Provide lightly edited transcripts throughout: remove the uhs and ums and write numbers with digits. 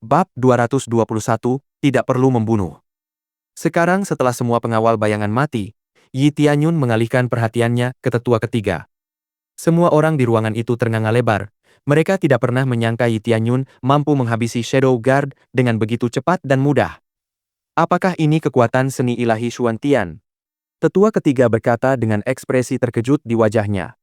Bab 221, tidak perlu membunuh. Sekarang setelah semua pengawal bayangan mati, Yi Tianyun mengalihkan perhatiannya ke tetua ketiga. Semua orang di ruangan itu ternganga lebar. Mereka tidak pernah menyangka Yi Tianyun mampu menghabisi Shadow Guard dengan begitu cepat dan mudah. Apakah ini kekuatan seni ilahi Xuantian? Tetua ketiga berkata dengan ekspresi terkejut di wajahnya.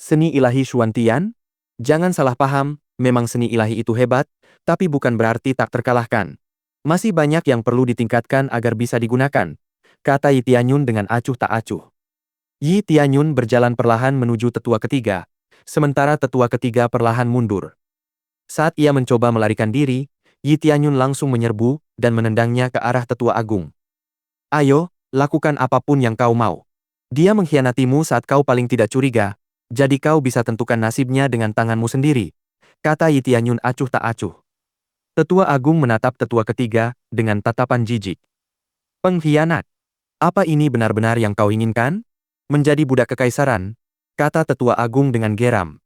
Seni ilahi Xuantian? Jangan salah paham, memang seni ilahi itu hebat, tapi bukan berarti tak terkalahkan. Masih banyak yang perlu ditingkatkan agar bisa digunakan, kata Yi Tianyun dengan acuh tak acuh. Yi Tianyun berjalan perlahan menuju tetua ketiga, sementara tetua ketiga perlahan mundur. Saat ia mencoba melarikan diri, Yi Tianyun langsung menyerbu dan menendangnya ke arah tetua agung. Ayo, lakukan apapun yang kau mau. Dia mengkhianatimu saat kau paling tidak curiga, jadi kau bisa tentukan nasibnya dengan tanganmu sendiri, kata Yi Tianyun acuh tak acuh. Tetua agung menatap tetua ketiga dengan tatapan jijik. Pengkhianat. Apa ini benar-benar yang kau inginkan? Menjadi budak kekaisaran, kata tetua agung dengan geram.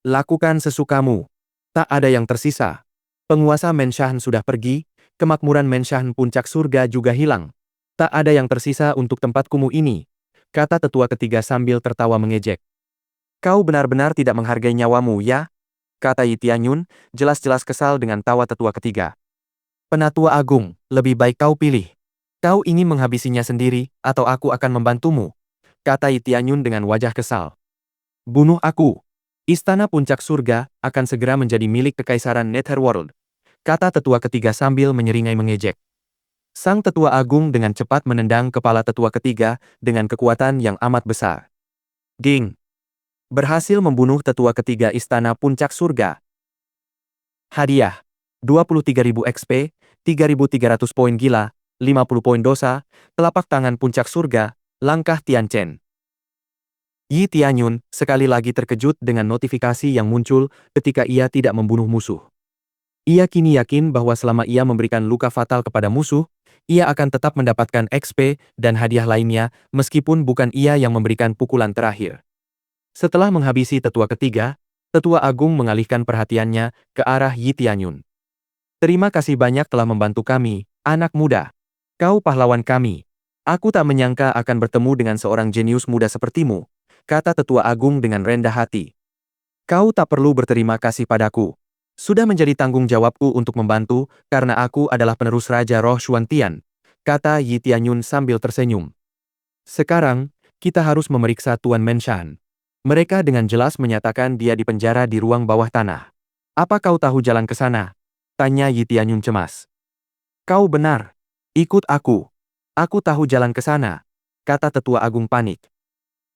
Lakukan sesukamu. Tak ada yang tersisa. Penguasa Menshan sudah pergi, kemakmuran Menshan puncak surga juga hilang. Tak ada yang tersisa untuk tempat kumuh ini, kata tetua ketiga sambil tertawa mengejek. Kau benar-benar tidak menghargai nyawamu, ya? Kata Yi Tianyun, jelas-jelas kesal dengan tawa tetua ketiga. Penatua agung, lebih baik kau pilih. Kau ingin menghabisinya sendiri, atau aku akan membantumu, kata Yi Tianyun dengan wajah kesal. Bunuh aku. Istana puncak surga akan segera menjadi milik kekaisaran Netherworld, kata tetua ketiga sambil menyeringai mengejek. Sang tetua agung dengan cepat menendang kepala tetua ketiga dengan kekuatan yang amat besar. Ding! Berhasil membunuh tetua ketiga istana puncak surga. Hadiah. 23.000 XP, 3.300 poin gila, 50 poin dosa, telapak tangan puncak surga, langkah Tianchen. Yi Tianyun sekali lagi terkejut dengan notifikasi yang muncul ketika ia tidak membunuh musuh. Ia kini yakin bahwa selama ia memberikan luka fatal kepada musuh, ia akan tetap mendapatkan XP dan hadiah lainnya meskipun bukan ia yang memberikan pukulan terakhir. Setelah menghabisi tetua ketiga, tetua agung mengalihkan perhatiannya ke arah Yi Tianyun. Terima kasih banyak telah membantu kami, anak muda. Kau pahlawan kami. Aku tak menyangka akan bertemu dengan seorang jenius muda sepertimu, kata tetua agung dengan rendah hati. Kau tak perlu berterima kasih padaku. Sudah menjadi tanggung jawabku untuk membantu karena aku adalah penerus Raja Roh Xuantian, kata Yi Tianyun sambil tersenyum. Sekarang, kita harus memeriksa Tuan Menshan. Mereka dengan jelas menyatakan dia dipenjara di ruang bawah tanah. Apa kau tahu jalan ke sana? Tanya Yi Tianyun cemas. Kau benar. Ikut aku. Aku tahu jalan ke sana, kata tetua agung panik.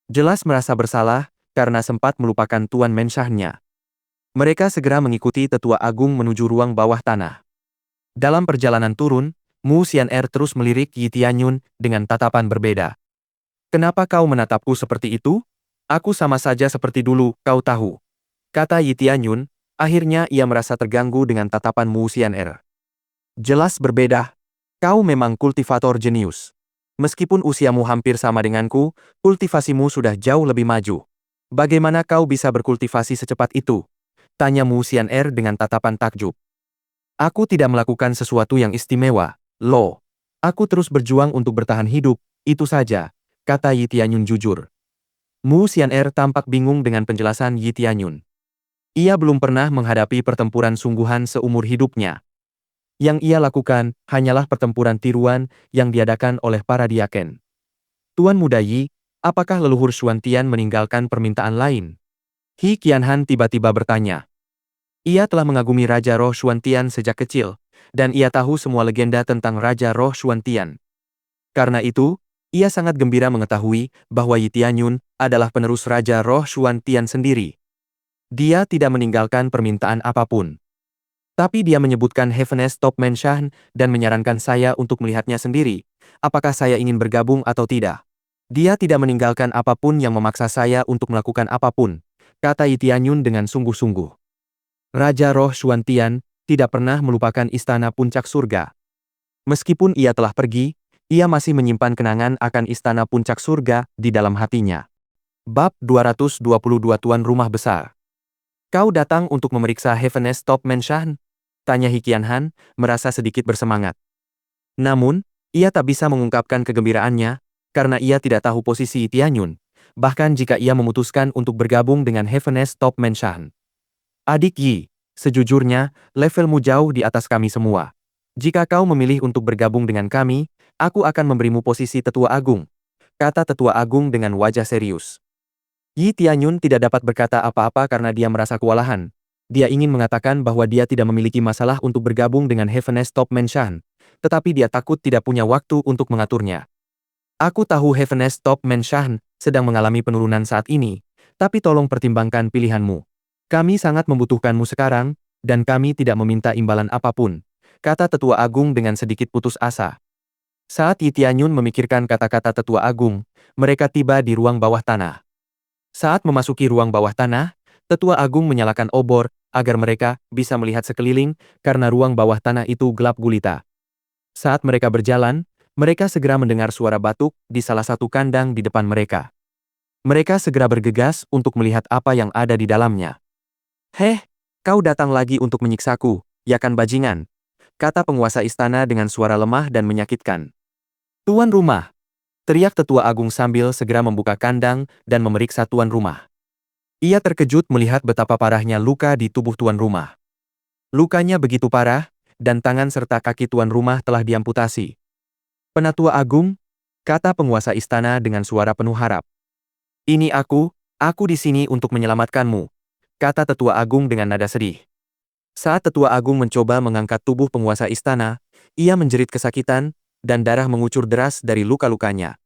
Jelas merasa bersalah karena sempat melupakan Tuan Menshan-nya. Mereka segera mengikuti tetua agung menuju ruang bawah tanah. Dalam perjalanan turun, Mu Xian'er terus melirik Yi Tianyun dengan tatapan berbeda. Kenapa kau menatapku seperti itu? Aku sama saja seperti dulu, kau tahu, kata Yi Tianyun. Akhirnya ia merasa terganggu dengan tatapan Mu Xian'er. Jelas berbeda. Kau memang kultivator jenius. Meskipun usiamu hampir sama denganku, kultivasimu sudah jauh lebih maju. Bagaimana kau bisa berkultivasi secepat itu? Tanya Mu Xian'er dengan tatapan takjub. Aku tidak melakukan sesuatu yang istimewa, Lo. Aku terus berjuang untuk bertahan hidup, itu saja, kata Yi Tianyun jujur. Mu Xian'er tampak bingung dengan penjelasan Yi Tianyun. Ia belum pernah menghadapi pertempuran sungguhan seumur hidupnya. Yang ia lakukan hanyalah pertempuran tiruan yang diadakan oleh para diaken. Tuan Muda Yi, apakah leluhur Xuantian meninggalkan permintaan lain? He Qianhan tiba-tiba bertanya. Ia telah mengagumi Raja Roh Xuantian sejak kecil, dan ia tahu semua legenda tentang Raja Roh Xuantian. Karena itu, ia sangat gembira mengetahui bahwa Yi Tianyun adalah penerus Raja Roh Xuantian sendiri. Dia tidak meninggalkan permintaan apapun. Tapi dia menyebutkan Heaven's Top Menshan dan menyarankan saya untuk melihatnya sendiri, apakah saya ingin bergabung atau tidak. Dia tidak meninggalkan apapun yang memaksa saya untuk melakukan apapun, kata Yi Tianyun dengan sungguh-sungguh. Raja Roh Xuantian tidak pernah melupakan istana puncak surga. Meskipun ia telah pergi, ia masih menyimpan kenangan akan istana puncak surga di dalam hatinya. Bab 222 Tuan Rumah Besar. Kau datang untuk memeriksa Heaven's Top Menshan? Tanya He Qianhan, merasa sedikit bersemangat. Namun, ia tak bisa mengungkapkan kegembiraannya, karena ia tidak tahu posisi Yi Tianyun, bahkan jika ia memutuskan untuk bergabung dengan Heaven's Top Menshan. Adik Yi, sejujurnya, levelmu jauh di atas kami semua. Jika kau memilih untuk bergabung dengan kami, aku akan memberimu posisi Tetua Agung, kata Tetua Agung dengan wajah serius. Yi Tianyun tidak dapat berkata apa-apa karena dia merasa kewalahan. Dia ingin mengatakan bahwa dia tidak memiliki masalah untuk bergabung dengan Heaven's Top Menshan, tetapi dia takut tidak punya waktu untuk mengaturnya. Aku tahu Heaven's Top Menshan sedang mengalami penurunan saat ini, tapi tolong pertimbangkan pilihanmu. Kami sangat membutuhkanmu sekarang, dan kami tidak meminta imbalan apapun, kata Tetua Agung dengan sedikit putus asa. Saat Yi Tianyun memikirkan kata-kata Tetua Agung, mereka tiba di ruang bawah tanah. Saat memasuki ruang bawah tanah, Tetua Agung menyalakan obor agar mereka bisa melihat sekeliling karena ruang bawah tanah itu gelap gulita. Saat mereka berjalan, mereka segera mendengar suara batuk di salah satu kandang di depan mereka. Mereka segera bergegas untuk melihat apa yang ada di dalamnya. "Heh, kau datang lagi untuk menyiksaku, ya kan bajingan?" kata penguasa istana dengan suara lemah dan menyakitkan. "Tuan rumah!" teriak Tetua Agung sambil segera membuka kandang dan memeriksa tuan rumah. Ia terkejut melihat betapa parahnya luka di tubuh tuan rumah. Lukanya begitu parah, dan tangan serta kaki tuan rumah telah diamputasi. "Penatua Agung," kata penguasa istana dengan suara penuh harap. "Ini aku di sini untuk menyelamatkanmu," kata Tetua Agung dengan nada sedih. Saat Tetua Agung mencoba mengangkat tubuh penguasa istana, ia menjerit kesakitan, dan darah mengucur deras dari luka-lukanya.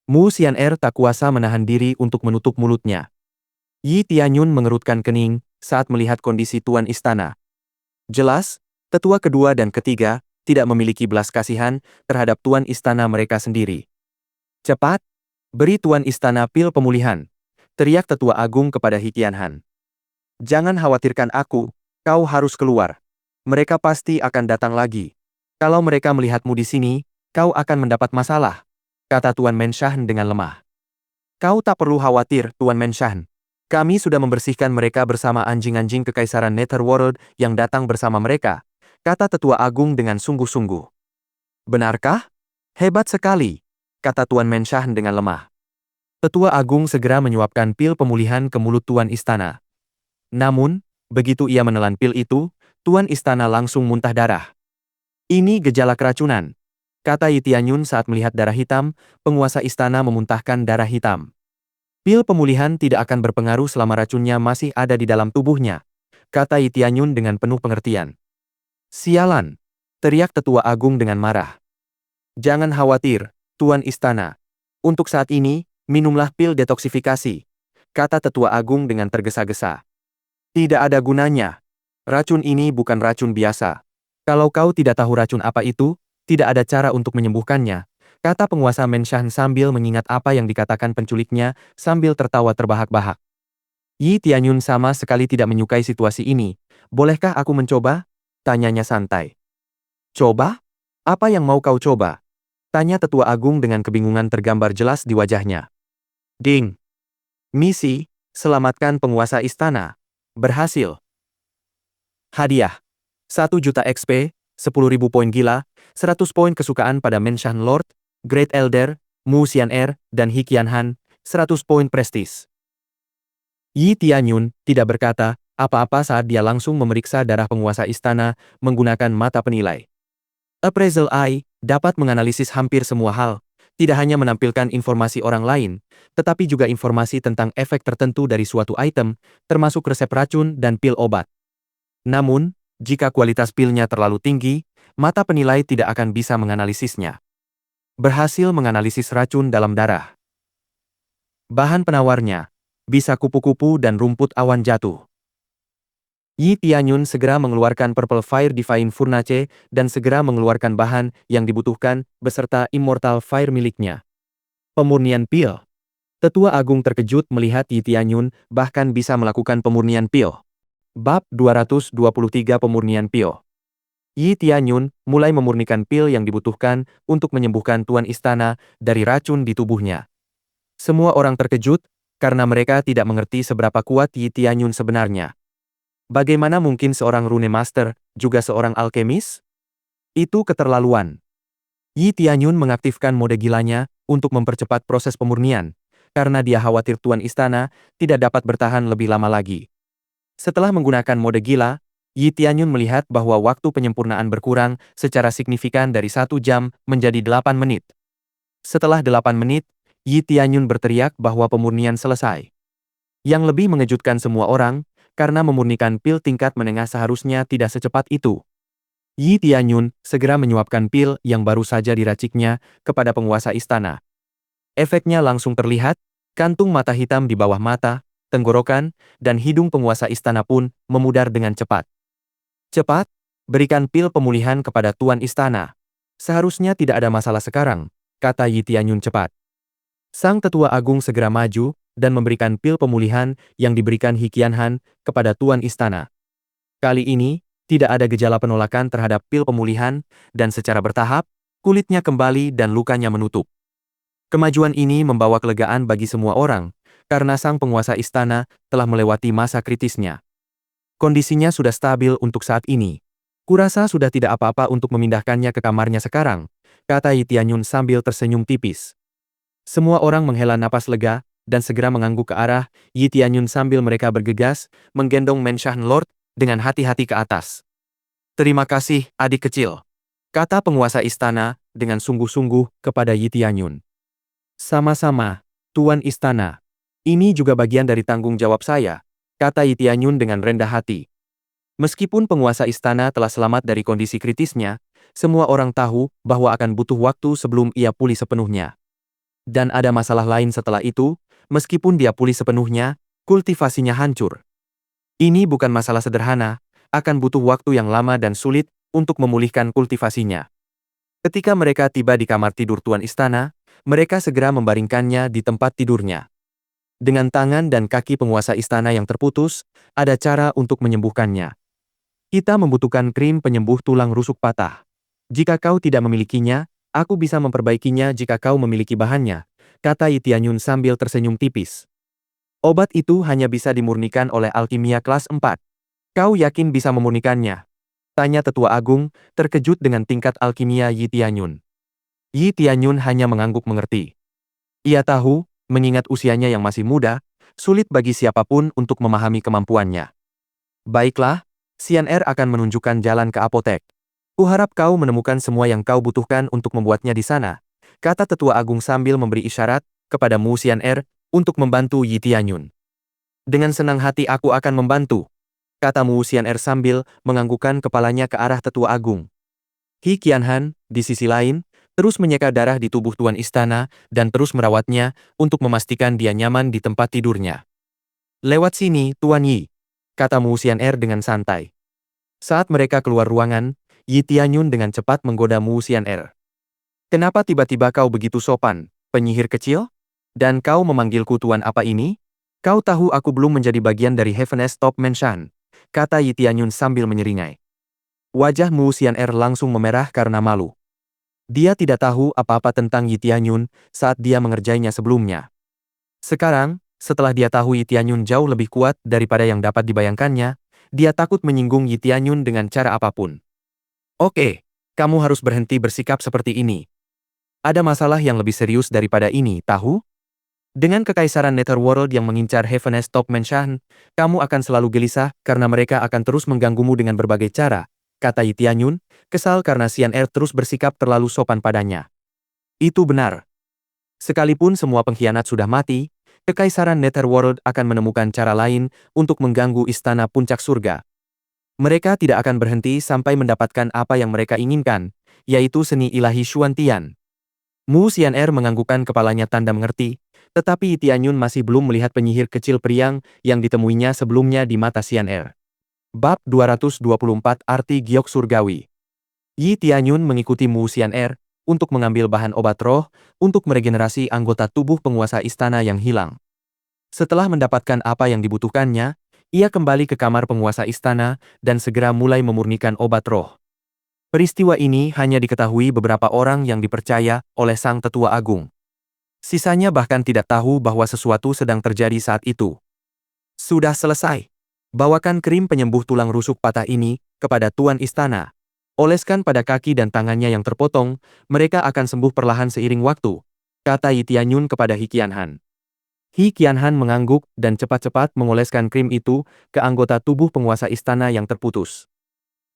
Mu Xian'er tak kuasa menahan diri untuk menutup mulutnya. Yi Tianyun mengerutkan kening saat melihat kondisi tuan istana. Jelas, tetua kedua dan ketiga tidak memiliki belas kasihan terhadap tuan istana mereka sendiri. "Cepat, beri tuan istana pil pemulihan," teriak Tetua Agung kepada He Qianhan. "Jangan khawatirkan aku, kau harus keluar. Mereka pasti akan datang lagi. Kalau mereka melihatmu di sini, kau akan mendapat masalah," kata Tuan Menshan dengan lemah. "Kau tak perlu khawatir, Tuan Menshan. Kami sudah membersihkan mereka bersama anjing-anjing Kekaisaran Netherworld yang datang bersama mereka," kata Tetua Agung dengan sungguh-sungguh. "Benarkah? Hebat sekali," kata Tuan Menshan dengan lemah. Tetua Agung segera menyuapkan pil pemulihan ke mulut Tuan Istana. Namun, begitu ia menelan pil itu, Tuan Istana langsung muntah darah. "Ini gejala keracunan," kata Yi Tianyun saat melihat darah hitam, penguasa istana memuntahkan darah hitam. "Pil pemulihan tidak akan berpengaruh selama racunnya masih ada di dalam tubuhnya," kata Yi Tianyun dengan penuh pengertian. "Sialan!" teriak Tetua Agung dengan marah. "Jangan khawatir, Tuan Istana. Untuk saat ini, minumlah pil detoksifikasi," kata Tetua Agung dengan tergesa-gesa. "Tidak ada gunanya. Racun ini bukan racun biasa. Kalau kau tidak tahu racun apa itu, tidak ada cara untuk menyembuhkannya," kata penguasa Menshan sambil mengingat apa yang dikatakan penculiknya sambil tertawa terbahak-bahak. Yi Tianyun sama sekali tidak menyukai situasi ini. "Bolehkah aku mencoba?" tanyanya santai. "Coba? Apa yang mau kau coba?" tanya Tetua Agung dengan kebingungan tergambar jelas di wajahnya. Ding! Misi, selamatkan penguasa istana. Berhasil. Hadiah. 1.000.000 XP, 10.000 poin gila, 100 poin kesukaan pada Menshan Lord, Great Elder, Mu Xian'er, dan He Qianhan, 100 poin prestis. Yi Tianyun tidak berkata apa-apa saat dia langsung memeriksa darah penguasa istana menggunakan mata penilai. Appraisal Eye dapat menganalisis hampir semua hal, tidak hanya menampilkan informasi orang lain, tetapi juga informasi tentang efek tertentu dari suatu item, termasuk resep racun dan pil obat. Namun, jika kualitas pilnya terlalu tinggi, mata penilai tidak akan bisa menganalisisnya. Berhasil menganalisis racun dalam darah. Bahan penawarnya, bisa kupu-kupu dan rumput awan jatuh. Yi Tianyun segera mengeluarkan Purple Fire Divine Furnace dan segera mengeluarkan bahan yang dibutuhkan beserta Immortal Fire miliknya. Pemurnian pil. Tetua Agung terkejut melihat Yi Tianyun bahkan bisa melakukan pemurnian pil. Bab 223 Pemurnian Pil. Yi Tianyun mulai memurnikan pil yang dibutuhkan untuk menyembuhkan Tuan Istana dari racun di tubuhnya. Semua orang terkejut karena mereka tidak mengerti seberapa kuat Yi Tianyun sebenarnya. Bagaimana mungkin seorang rune master, juga seorang alkemis? Itu keterlaluan. Yi Tianyun mengaktifkan mode gilanya untuk mempercepat proses pemurnian, karena dia khawatir Tuan Istana tidak dapat bertahan lebih lama lagi. Setelah menggunakan mode gila, Yi Tianyun melihat bahwa waktu penyempurnaan berkurang secara signifikan dari 1 jam menjadi 8 menit. Setelah 8 menit, Yi Tianyun berteriak bahwa pemurnian selesai. Yang lebih mengejutkan semua orang, karena memurnikan pil tingkat menengah seharusnya tidak secepat itu. Yi Tianyun segera menyuapkan pil yang baru saja diraciknya kepada penguasa istana. Efeknya langsung terlihat, kantung mata hitam di bawah mata, tenggorokan, dan hidung penguasa istana pun memudar dengan cepat. Cepat, berikan pil pemulihan kepada Tuan Istana. Seharusnya tidak ada masalah sekarang, kata Yi Tianyun cepat. Sang tetua agung segera maju dan memberikan pil pemulihan yang diberikan He Qianhan kepada Tuan Istana. Kali ini, tidak ada gejala penolakan terhadap pil pemulihan, dan secara bertahap, kulitnya kembali dan lukanya menutup. Kemajuan ini membawa kelegaan bagi semua orang, karena sang penguasa istana telah melewati masa kritisnya. Kondisinya sudah stabil untuk saat ini. Kurasa sudah tidak apa-apa untuk memindahkannya ke kamarnya sekarang, kata Yi Tianyun sambil tersenyum tipis. Semua orang menghela napas lega, dan segera mengangguk ke arah Yi Tianyun sambil mereka bergegas, menggendong Menshan Lord dengan hati-hati ke atas. Terima kasih, adik kecil, kata penguasa istana dengan sungguh-sungguh kepada Yi Tianyun. Sama-sama, Tuan Istana. Ini juga bagian dari tanggung jawab saya, kata Yi Tianyun dengan rendah hati. Meskipun penguasa istana telah selamat dari kondisi kritisnya, semua orang tahu bahwa akan butuh waktu sebelum ia pulih sepenuhnya. Dan ada masalah lain setelah itu, meskipun dia pulih sepenuhnya, kultivasinya hancur. Ini bukan masalah sederhana, akan butuh waktu yang lama dan sulit untuk memulihkan kultivasinya. Ketika mereka tiba di kamar tidur Tuan Istana, mereka segera membaringkannya di tempat tidurnya. Dengan tangan dan kaki penguasa istana yang terputus, ada cara untuk menyembuhkannya. Kita membutuhkan krim penyembuh tulang rusuk patah. Jika kau tidak memilikinya, aku bisa memperbaikinya jika kau memiliki bahannya, kata Yi Tianyun sambil tersenyum tipis. Obat itu hanya bisa dimurnikan oleh alkimia kelas 4. Kau yakin bisa memurnikannya? Tanya tetua agung, terkejut dengan tingkat alkimia Yi Tianyun. Yi Tianyun hanya mengangguk mengerti. Ia tahu, mengingat usianya yang masih muda, sulit bagi siapapun untuk memahami kemampuannya. Baiklah, Xian'er akan menunjukkan jalan ke apotek. Kuharap kau menemukan semua yang kau butuhkan untuk membuatnya di sana, kata tetua agung sambil memberi isyarat kepada Mu Xian'er untuk membantu Yi Tianyun. Dengan senang hati aku akan membantu, kata Mu Xian'er sambil menganggukkan kepalanya ke arah tetua agung. He Qianhan, di sisi lain, terus menyeka darah di tubuh Tuan Istana dan terus merawatnya untuk memastikan dia nyaman di tempat tidurnya. Lewat sini, Tuan Yi, kata Mu Xian'er dengan santai. Saat mereka keluar ruangan, Yi Tianyun dengan cepat menggoda Mu Xian'er. Kenapa tiba-tiba kau begitu sopan, penyihir kecil? Dan kau memanggilku Tuan apa ini? Kau tahu aku belum menjadi bagian dari Heaven's Top Menshan, kata Yi Tianyun sambil menyeringai. Wajah Mu Xian'er langsung memerah karena malu. Dia tidak tahu apa-apa tentang Yi Tianyun saat dia mengerjainya sebelumnya. Sekarang, setelah dia tahu Yi Tianyun jauh lebih kuat daripada yang dapat dibayangkannya, dia takut menyinggung Yi Tianyun dengan cara apapun. Oke, kamu harus berhenti bersikap seperti ini. Ada masalah yang lebih serius daripada ini, tahu? Dengan kekaisaran Netherworld yang mengincar Heaven's Top Menshan, kamu akan selalu gelisah karena mereka akan terus mengganggumu dengan berbagai cara, kata Yi Tianyun, kesal karena Xian'er terus bersikap terlalu sopan padanya. Itu benar. Sekalipun semua pengkhianat sudah mati, Kekaisaran Netherworld akan menemukan cara lain untuk mengganggu istana puncak surga. Mereka tidak akan berhenti sampai mendapatkan apa yang mereka inginkan, yaitu seni ilahi Xuantian. Mu Xian'er menganggukkan kepalanya tanda mengerti, tetapi Yi Tianyun masih belum melihat penyihir kecil periang yang ditemuinya sebelumnya di mata Xian'er. Bab 224 Arti Giok Surgawi. Yi Tianyun mengikuti Mu Xian'er untuk mengambil bahan obat roh untuk meregenerasi anggota tubuh penguasa istana yang hilang. Setelah mendapatkan apa yang dibutuhkannya, ia kembali ke kamar penguasa istana dan segera mulai memurnikan obat roh. Peristiwa ini hanya diketahui beberapa orang yang dipercaya oleh sang tetua agung. Sisanya bahkan tidak tahu bahwa sesuatu sedang terjadi saat itu. Sudah selesai. Bawakan krim penyembuh tulang rusuk patah ini kepada Tuan Istana. Oleskan pada kaki dan tangannya yang terpotong, mereka akan sembuh perlahan seiring waktu, kata Yi Tianyun kepada He Qianhan. He Qianhan mengangguk dan cepat-cepat mengoleskan krim itu ke anggota tubuh penguasa istana yang terputus.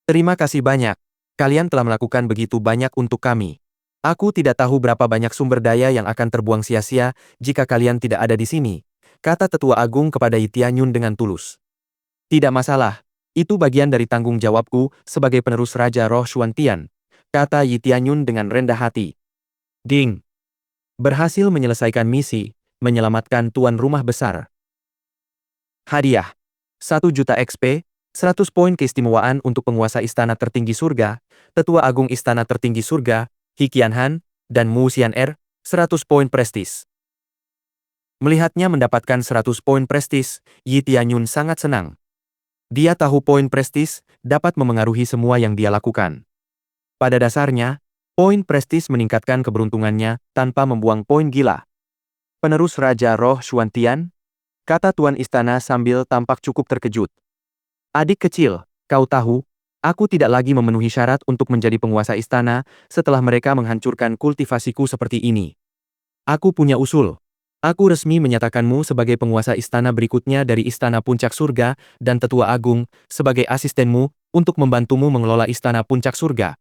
Terima kasih banyak. Kalian telah melakukan begitu banyak untuk kami. Aku tidak tahu berapa banyak sumber daya yang akan terbuang sia-sia jika kalian tidak ada di sini, kata Tetua Agung kepada Yi Tianyun dengan tulus. Tidak masalah, itu bagian dari tanggung jawabku sebagai penerus Raja Roh Xuantian, kata Yi Tianyun dengan rendah hati. Ding! Berhasil menyelesaikan misi, menyelamatkan tuan rumah besar. Hadiah. 1 juta XP, 100 poin keistimewaan untuk penguasa istana tertinggi surga, Tetua Agung Istana Tertinggi Surga, He Qianhan, dan Mu Xian'er, 100 poin prestis. Melihatnya mendapatkan 100 poin prestis, Yi Tianyun sangat senang. Dia tahu poin prestis dapat memengaruhi semua yang dia lakukan. Pada dasarnya, poin prestis meningkatkan keberuntungannya tanpa membuang poin gila. Penerus Raja Roh Xuantian, kata Tuan Istana sambil tampak cukup terkejut. Adik kecil, kau tahu, aku tidak lagi memenuhi syarat untuk menjadi penguasa istana setelah mereka menghancurkan kultivasiku seperti ini. Aku punya usul. Aku resmi menyatakanmu sebagai penguasa istana berikutnya dari Istana Puncak Surga dan Tetua Agung sebagai asistenmu untuk membantumu mengelola Istana Puncak Surga,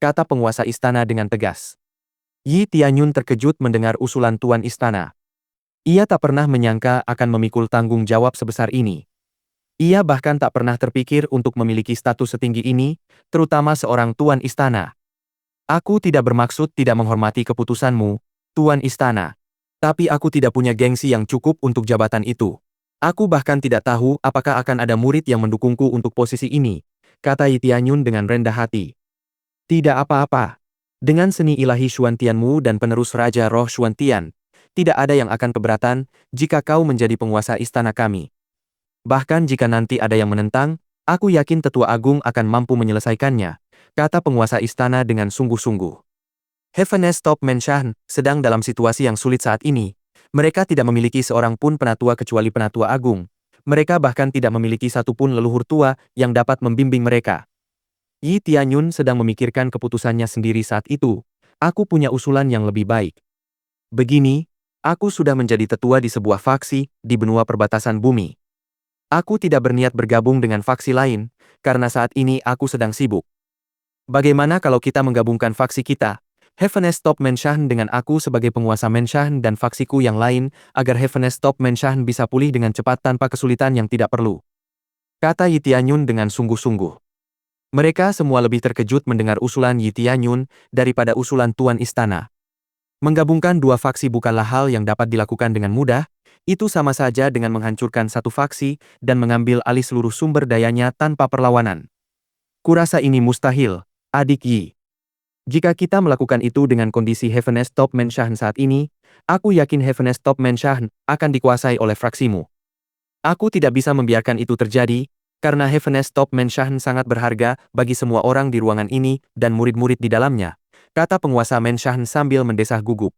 kata penguasa istana dengan tegas. Yi Tianyun terkejut mendengar usulan Tuan Istana. Ia tak pernah menyangka akan memikul tanggung jawab sebesar ini. Ia bahkan tak pernah terpikir untuk memiliki status setinggi ini, terutama seorang Tuan Istana. Aku tidak bermaksud tidak menghormati keputusanmu, Tuan Istana. Tapi aku tidak punya gengsi yang cukup untuk jabatan itu. Aku bahkan tidak tahu apakah akan ada murid yang mendukungku untuk posisi ini, kata Yi Tianyun dengan rendah hati. Tidak apa-apa. Dengan seni ilahi Xuantianmu dan penerus Raja Roh Xuantian, tidak ada yang akan keberatan jika kau menjadi penguasa istana kami. Bahkan jika nanti ada yang menentang, aku yakin Tetua Agung akan mampu menyelesaikannya, kata penguasa istana dengan sungguh-sungguh. Heaveness Top Menshan sedang dalam situasi yang sulit saat ini. Mereka tidak memiliki seorang pun penatua kecuali penatua agung. Mereka bahkan tidak memiliki satupun leluhur tua yang dapat membimbing mereka. Yi Tianyun sedang memikirkan keputusannya sendiri saat itu. Aku punya usulan yang lebih baik. Begini, aku sudah menjadi tetua di sebuah faksi di benua perbatasan bumi. Aku tidak berniat bergabung dengan faksi lain, karena saat ini aku sedang sibuk. Bagaimana kalau kita menggabungkan faksi kita, Heaveness Top Menshan dengan aku sebagai penguasa Menshan dan faksiku yang lain agar Heaveness Top Menshan bisa pulih dengan cepat tanpa kesulitan yang tidak perlu, kata Yi Tianyun dengan sungguh-sungguh. Mereka semua lebih terkejut mendengar usulan Yi Tianyun daripada usulan Tuan Istana. Menggabungkan dua faksi bukanlah hal yang dapat dilakukan dengan mudah, itu sama saja dengan menghancurkan satu faksi dan mengambil alih seluruh sumber dayanya tanpa perlawanan. Kurasa ini mustahil, adik Yi. Jika kita melakukan itu dengan kondisi Heaveness Top Menshan saat ini, aku yakin Heaveness Top Menshan akan dikuasai oleh fraksimu. Aku tidak bisa membiarkan itu terjadi, karena Heaveness Top Menshan sangat berharga bagi semua orang di ruangan ini dan murid-murid di dalamnya, kata penguasa Menshan sambil mendesah gugup.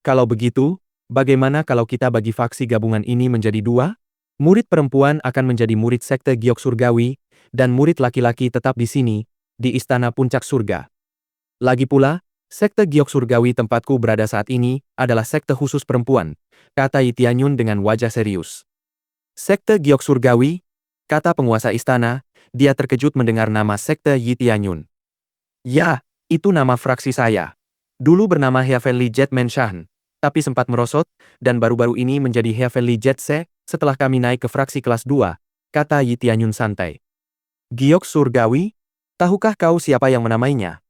Kalau begitu, bagaimana kalau kita bagi faksi gabungan ini menjadi dua? Murid perempuan akan menjadi murid sekte Giok Surgawi, dan murid laki-laki tetap di sini, di Istana Puncak Surga. Lagi pula, sekte Giok Surgawi tempatku berada saat ini adalah sekte khusus perempuan, kata Yi Tianyun dengan wajah serius. Sekte Giok Surgawi, kata penguasa istana, dia terkejut mendengar nama sekte Yi Tianyun. Ya, itu nama fraksi saya. Dulu bernama Heavenly Jet Menshan, tapi sempat merosot, dan baru-baru ini menjadi Heavenly Jet Se setelah kami naik ke fraksi kelas 2, kata Yi Tianyun santai. Giok Surgawi? Tahukah kau siapa yang menamainya?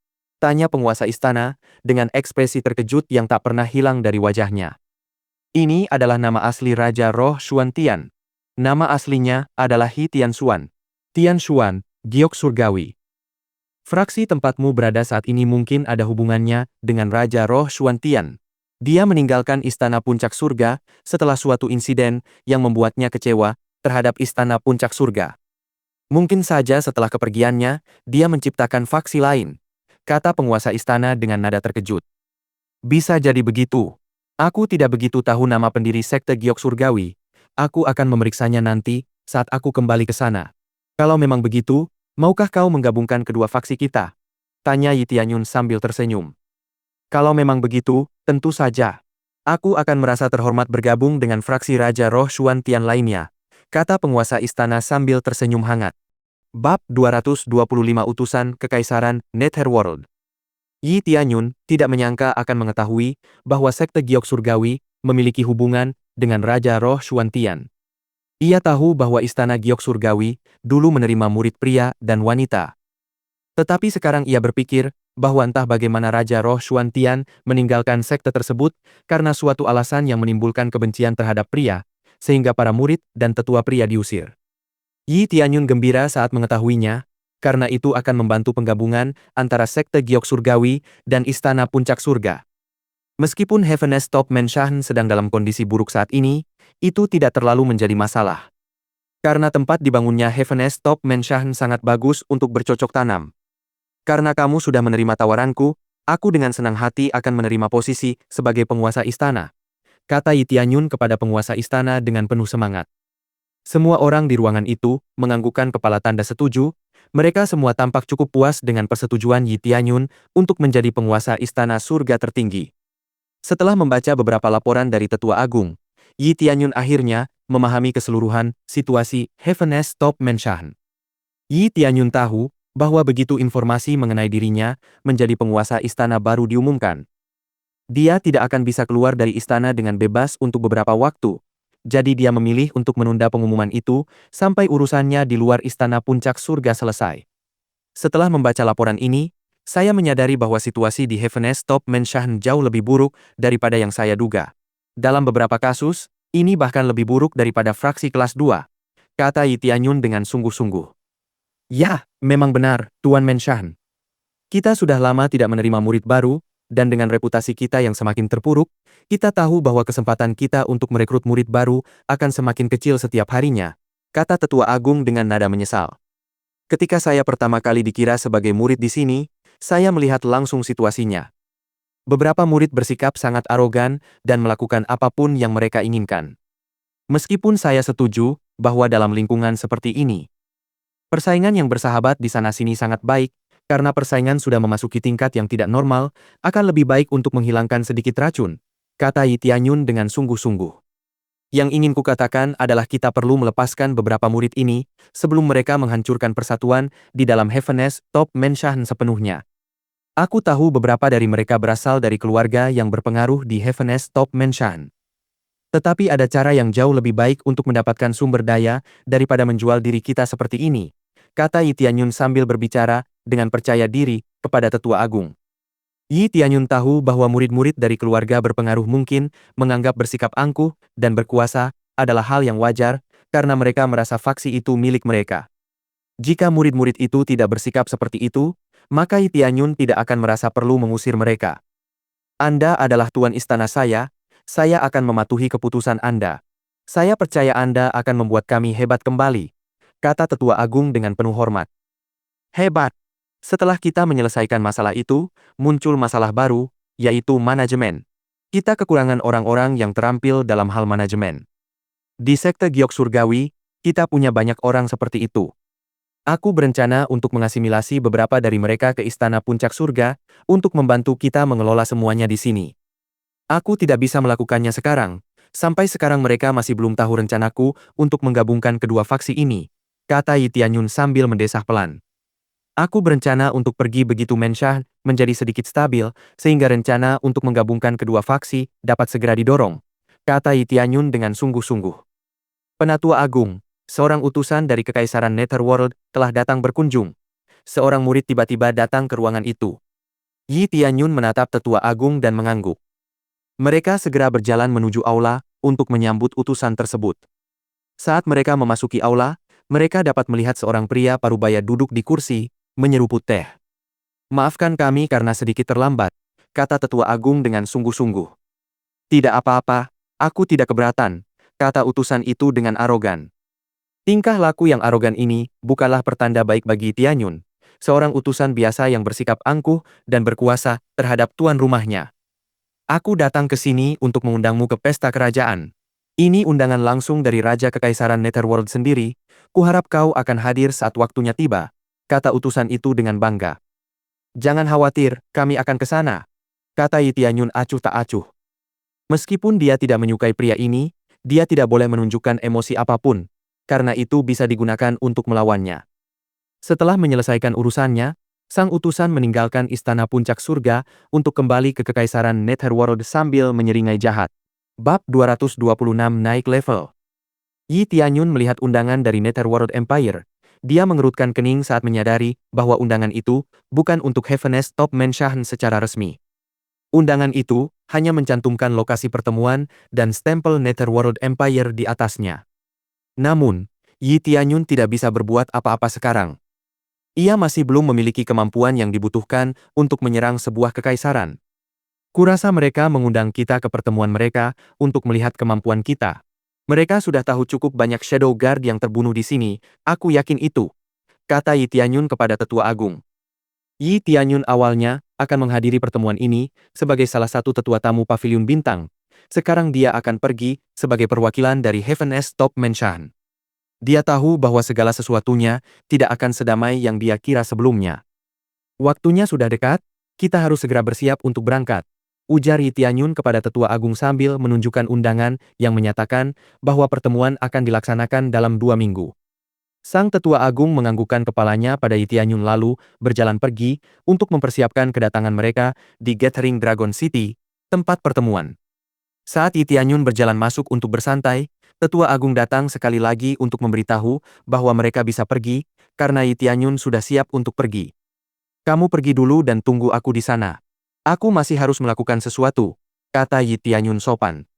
Tanya penguasa istana, dengan ekspresi terkejut yang tak pernah hilang dari wajahnya. Ini adalah nama asli Raja Roh Xuantian. Nama aslinya adalah He Tianshuan. Tianshuan, Giok Surgawi. Fraksi tempatmu berada saat ini mungkin ada hubungannya dengan Raja Roh Xuantian. Dia meninggalkan Istana Puncak Surga setelah suatu insiden yang membuatnya kecewa terhadap Istana Puncak Surga. Mungkin saja setelah kepergiannya, dia menciptakan faksi lain, kata penguasa istana dengan nada terkejut. Bisa jadi begitu. Aku tidak begitu tahu nama pendiri sekte Giok Surgawi. Aku akan memeriksanya nanti, saat aku kembali ke sana. Kalau memang begitu, maukah kau menggabungkan kedua faksi kita? Tanya Yi Tianyun sambil tersenyum. Kalau memang begitu, tentu saja. Aku akan merasa terhormat bergabung dengan fraksi Raja Roh Xuan Tian lainnya, kata penguasa istana sambil tersenyum hangat. Bab 225 Utusan Kekaisaran Netherworld. Yi Tianyun tidak menyangka akan mengetahui bahwa sekte Giok Surgawi memiliki hubungan dengan Raja Roh Xuan Tian. Ia tahu bahwa istana Giok Surgawi dulu menerima murid pria dan wanita. Tetapi sekarang ia berpikir bahwa entah bagaimana Raja Roh Xuan Tian meninggalkan sekte tersebut karena suatu alasan yang menimbulkan kebencian terhadap pria, sehingga para murid dan tetua pria diusir. Yi Tianyun gembira saat mengetahuinya, karena itu akan membantu penggabungan antara sekte Giok Surgawi dan Istana Puncak Surga. Meskipun Heaveness Top Menshan sedang dalam kondisi buruk saat ini, itu tidak terlalu menjadi masalah. Karena tempat dibangunnya Heaveness Top Menshan sangat bagus untuk bercocok tanam. Karena kamu sudah menerima tawaranku, aku dengan senang hati akan menerima posisi sebagai penguasa istana, kata Yi Tianyun kepada penguasa istana dengan penuh semangat. Semua orang di ruangan itu menganggukkan kepala tanda setuju. Mereka semua tampak cukup puas dengan persetujuan Yi Tianyun untuk menjadi penguasa istana surga tertinggi. Setelah membaca beberapa laporan dari Tetua Agung, Yi Tianyun akhirnya memahami keseluruhan situasi Heaveness Top Menshan. Yi Tianyun tahu bahwa begitu informasi mengenai dirinya menjadi penguasa istana baru diumumkan, dia tidak akan bisa keluar dari istana dengan bebas untuk beberapa waktu. Jadi dia memilih untuk menunda pengumuman itu sampai urusannya di luar istana puncak surga selesai. Setelah membaca laporan ini, saya menyadari bahwa situasi di Heaveness Top Menshan jauh lebih buruk daripada yang saya duga. Dalam beberapa kasus, ini bahkan lebih buruk daripada fraksi kelas 2, kata Yi Tianyun dengan sungguh-sungguh. Ya, memang benar, Tuan Menshan. Kita sudah lama tidak menerima murid baru, dan dengan reputasi kita yang semakin terpuruk, kita tahu bahwa kesempatan kita untuk merekrut murid baru akan semakin kecil setiap harinya, kata Tetua Agung dengan nada menyesal. Ketika saya pertama kali dikira sebagai murid di sini, saya melihat langsung situasinya. Beberapa murid bersikap sangat arogan dan melakukan apapun yang mereka inginkan. Meskipun saya setuju bahwa dalam lingkungan seperti ini, persaingan yang bersahabat di sana-sini sangat baik, karena persaingan sudah memasuki tingkat yang tidak normal, akan lebih baik untuk menghilangkan sedikit racun, kata Yi Tianyun dengan sungguh-sungguh. Yang ingin kukatakan adalah kita perlu melepaskan beberapa murid ini sebelum mereka menghancurkan persatuan di dalam Heaveness Top Menshan sepenuhnya. Aku tahu beberapa dari mereka berasal dari keluarga yang berpengaruh di Heaveness Top Menshan. Tetapi ada cara yang jauh lebih baik untuk mendapatkan sumber daya daripada menjual diri kita seperti ini, kata Yi Tianyun sambil berbicara dengan percaya diri kepada Tetua Agung. Yi Tianyun tahu bahwa murid-murid dari keluarga berpengaruh mungkin menganggap bersikap angkuh dan berkuasa adalah hal yang wajar karena mereka merasa faksi itu milik mereka. Jika murid-murid itu tidak bersikap seperti itu, maka Yi Tianyun tidak akan merasa perlu mengusir mereka. Anda adalah tuan istana saya akan mematuhi keputusan Anda. Saya percaya Anda akan membuat kami hebat kembali, kata Tetua Agung dengan penuh hormat. Hebat. Setelah kita menyelesaikan masalah itu, muncul masalah baru, yaitu manajemen. Kita kekurangan orang-orang yang terampil dalam hal manajemen. Di sekte Giok Surgawi, kita punya banyak orang seperti itu. Aku berencana untuk mengasimilasi beberapa dari mereka ke Istana Puncak Surga untuk membantu kita mengelola semuanya di sini. Aku tidak bisa melakukannya sekarang. Sampai sekarang mereka masih belum tahu rencanaku untuk menggabungkan kedua faksi ini, kata Yi Tianyun sambil mendesah pelan. Aku berencana untuk pergi begitu Menshan menjadi sedikit stabil, sehingga rencana untuk menggabungkan kedua faksi dapat segera didorong, kata Yi Tianyun dengan sungguh-sungguh. Penatua Agung, seorang utusan dari Kekaisaran Netherworld telah datang berkunjung. Seorang murid tiba-tiba datang ke ruangan itu. Yi Tianyun menatap Tetua Agung dan mengangguk. Mereka segera berjalan menuju aula untuk menyambut utusan tersebut. Saat mereka memasuki aula, mereka dapat melihat seorang pria parubaya duduk di kursi, menyeruput teh. Maafkan kami karena sedikit terlambat, kata Tetua Agung dengan sungguh-sungguh. Tidak apa-apa, aku tidak keberatan, kata utusan itu dengan arogan. Tingkah laku yang arogan ini bukanlah pertanda baik bagi Tianyun, seorang utusan biasa yang bersikap angkuh dan berkuasa terhadap tuan rumahnya. Aku datang ke sini untuk mengundangmu ke pesta kerajaan. Ini undangan langsung dari Raja Kekaisaran Netherworld sendiri. Kuharap kau akan hadir saat waktunya tiba, kata utusan itu dengan bangga. Jangan khawatir, kami akan ke sana, kata Yi Tianyun acuh tak acuh. Meskipun dia tidak menyukai pria ini, dia tidak boleh menunjukkan emosi apapun, karena itu bisa digunakan untuk melawannya. Setelah menyelesaikan urusannya, sang utusan meninggalkan istana puncak surga untuk kembali ke Kekaisaran Netherworld sambil menyeringai jahat. Bab 226 naik level. Yi Tianyun melihat undangan dari Netherworld Empire. Dia mengerutkan kening saat menyadari bahwa undangan itu bukan untuk Heaven's Top Mansion secara resmi. Undangan itu hanya mencantumkan lokasi pertemuan dan stempel Netherworld Empire di atasnya. Namun, Yi Tianyun tidak bisa berbuat apa-apa sekarang. Ia masih belum memiliki kemampuan yang dibutuhkan untuk menyerang sebuah kekaisaran. Kurasa mereka mengundang kita ke pertemuan mereka untuk melihat kemampuan kita. Mereka sudah tahu cukup banyak Shadow Guard yang terbunuh di sini, aku yakin itu, kata Yi Tianyun kepada Tetua Agung. Yi Tianyun awalnya akan menghadiri pertemuan ini sebagai salah satu tetua tamu Paviliun Bintang. Sekarang dia akan pergi sebagai perwakilan dari Heaven's Top Mansion. Dia tahu bahwa segala sesuatunya tidak akan sedamai yang dia kira sebelumnya. Waktunya sudah dekat, kita harus segera bersiap untuk berangkat, ujar Yi Tianyun kepada Tetua Agung sambil menunjukkan undangan yang menyatakan bahwa pertemuan akan dilaksanakan dalam 2 minggu. Sang Tetua Agung menganggukkan kepalanya pada Yi Tianyun lalu berjalan pergi untuk mempersiapkan kedatangan mereka di Gathering Dragon City, tempat pertemuan. Saat Yi Tianyun berjalan masuk untuk bersantai, Tetua Agung datang sekali lagi untuk memberitahu bahwa mereka bisa pergi, karena Yi Tianyun sudah siap untuk pergi. Kamu pergi dulu dan tunggu aku di sana. Aku masih harus melakukan sesuatu, kata Yi Tianyun sopan.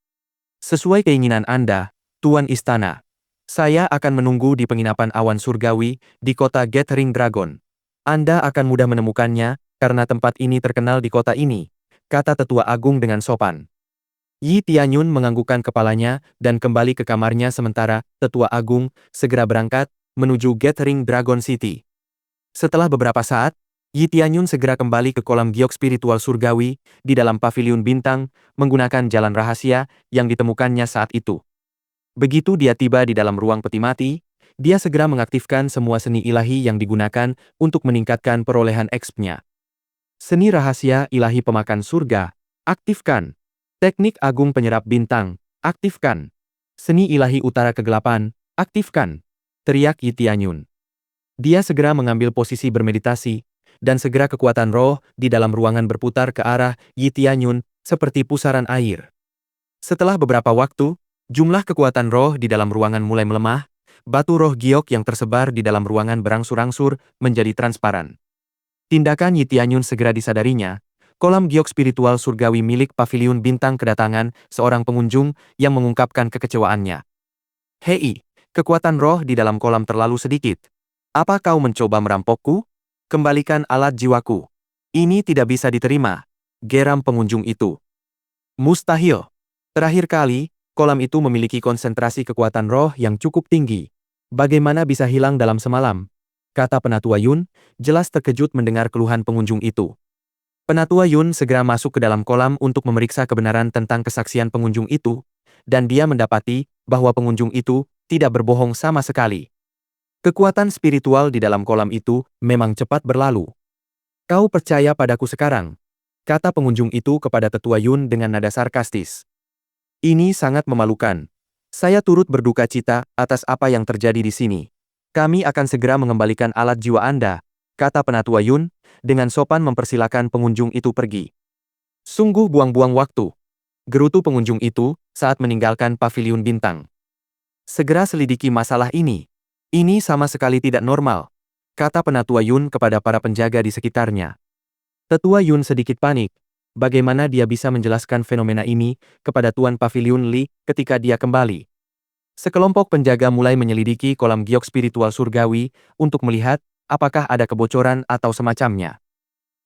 Sesuai keinginan Anda, Tuan Istana. Saya akan menunggu di penginapan awan surgawi di kota Gathering Dragon. Anda akan mudah menemukannya, karena tempat ini terkenal di kota ini, kata Tetua Agung dengan sopan. Yi Tianyun menganggukkan kepalanya dan kembali ke kamarnya sementara Tetua Agung segera berangkat menuju Gathering Dragon City. Setelah beberapa saat, Yi Tianyun segera kembali ke kolam giok spiritual surgawi di dalam Paviliun Bintang menggunakan jalan rahasia yang ditemukannya saat itu. Begitu dia tiba di dalam ruang peti mati, dia segera mengaktifkan semua seni ilahi yang digunakan untuk meningkatkan perolehan XP-nya. Seni rahasia ilahi pemakan surga, aktifkan. Teknik agung penyerap bintang, aktifkan. Seni ilahi utara kegelapan, aktifkan. Teriak Yi Tianyun. Dia segera mengambil posisi bermeditasi, dan segera kekuatan roh di dalam ruangan berputar ke arah Yi Tianyun seperti pusaran air. Setelah beberapa waktu, jumlah kekuatan roh di dalam ruangan mulai melemah, batu roh giok yang tersebar di dalam ruangan berangsur-angsur menjadi transparan. Tindakan Yi Tianyun segera disadarinya, kolam giok spiritual surgawi milik Paviliun Bintang kedatangan seorang pengunjung yang mengungkapkan kekecewaannya. Hei, kekuatan roh di dalam kolam terlalu sedikit. Apa kau mencoba merampokku? Kembalikan alat jiwaku. Ini tidak bisa diterima, geram pengunjung itu. Mustahil. Terakhir kali, kolam itu memiliki konsentrasi kekuatan roh yang cukup tinggi. Bagaimana bisa hilang dalam semalam? Kata Penatua Yun, jelas terkejut mendengar keluhan pengunjung itu. Penatua Yun segera masuk ke dalam kolam untuk memeriksa kebenaran tentang kesaksian pengunjung itu, dan dia mendapati bahwa pengunjung itu tidak berbohong sama sekali. Kekuatan spiritual di dalam kolam itu memang cepat berlalu. Kau percaya padaku sekarang? Kata pengunjung itu kepada Tetua Yun dengan nada sarkastis. Ini sangat memalukan. Saya turut berduka cita atas apa yang terjadi di sini. Kami akan segera mengembalikan alat jiwa Anda, kata Penatua Yun, dengan sopan mempersilakan pengunjung itu pergi. Sungguh buang-buang waktu, gerutu pengunjung itu saat meninggalkan Paviliun Bintang. Segera selidiki masalah ini. Ini sama sekali tidak normal, kata Penatua Yun kepada para penjaga di sekitarnya. Tetua Yun sedikit panik. Bagaimana dia bisa menjelaskan fenomena ini kepada Tuan Paviliun Li ketika dia kembali? Sekelompok penjaga mulai menyelidiki kolam giok spiritual surgawi untuk melihat apakah ada kebocoran atau semacamnya.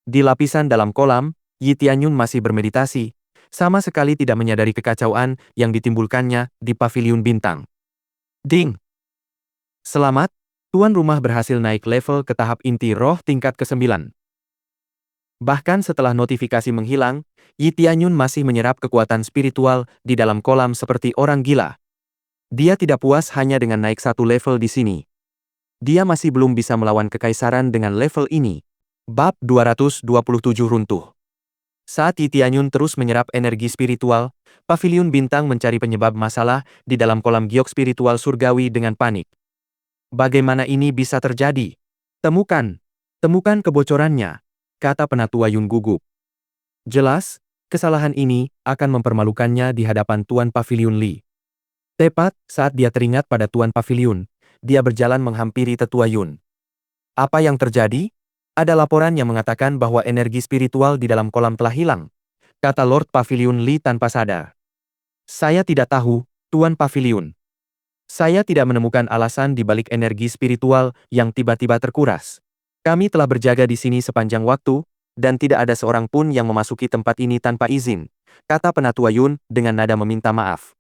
Di lapisan dalam kolam, Yi Tianyun masih bermeditasi, sama sekali tidak menyadari kekacauan yang ditimbulkannya di Paviliun Bintang. Ding! Selamat, tuan rumah berhasil naik level ke tahap inti roh tingkat ke-9. Bahkan setelah notifikasi menghilang, Yi Tianyun masih menyerap kekuatan spiritual di dalam kolam seperti orang gila. Dia tidak puas hanya dengan naik satu level di sini. Dia masih belum bisa melawan kekaisaran dengan level ini. Bab 227 runtuh. Saat Yi Tianyun terus menyerap energi spiritual, Paviliun Bintang mencari penyebab masalah di dalam kolam giok spiritual surgawi dengan panik. Bagaimana ini bisa terjadi? Temukan kebocorannya, kata Penatua Yun gugup. Jelas, kesalahan ini akan mempermalukannya di hadapan Tuan Paviliun Li. Tepat saat dia teringat pada Tuan Paviliun, dia berjalan menghampiri Tetua Yun. Apa yang terjadi? Ada laporan yang mengatakan bahwa energi spiritual di dalam kolam telah hilang, kata Lord Paviliun Li tanpa sadar. Saya tidak tahu, Tuan Paviliun. Saya tidak menemukan alasan di balik energi spiritual yang tiba-tiba terkuras. Kami telah berjaga di sini sepanjang waktu, dan tidak ada seorang pun yang memasuki tempat ini tanpa izin, kata Penatua Yun dengan nada meminta maaf.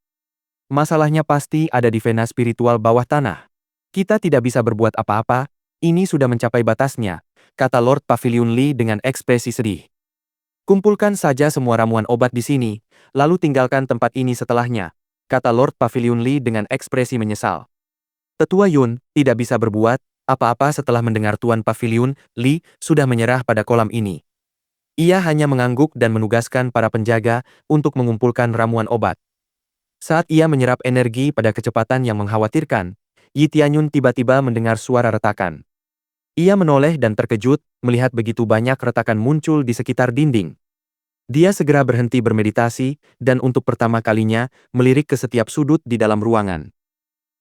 Masalahnya pasti ada di vena spiritual bawah tanah. Kita tidak bisa berbuat apa-apa, ini sudah mencapai batasnya, kata Lord Paviliun Li dengan ekspresi sedih. Kumpulkan saja semua ramuan obat di sini, lalu tinggalkan tempat ini setelahnya, kata Lord Paviliun Li dengan ekspresi menyesal. Tetua Yun tidak bisa berbuat apa-apa setelah mendengar Tuan Paviliun Li sudah menyerah pada kolam ini. Ia hanya mengangguk dan menugaskan para penjaga untuk mengumpulkan ramuan obat. Saat ia menyerap energi pada kecepatan yang mengkhawatirkan, Yi Tianyun tiba-tiba mendengar suara retakan. Ia menoleh dan terkejut melihat begitu banyak retakan muncul di sekitar dinding. Dia segera berhenti bermeditasi dan untuk pertama kalinya melirik ke setiap sudut di dalam ruangan.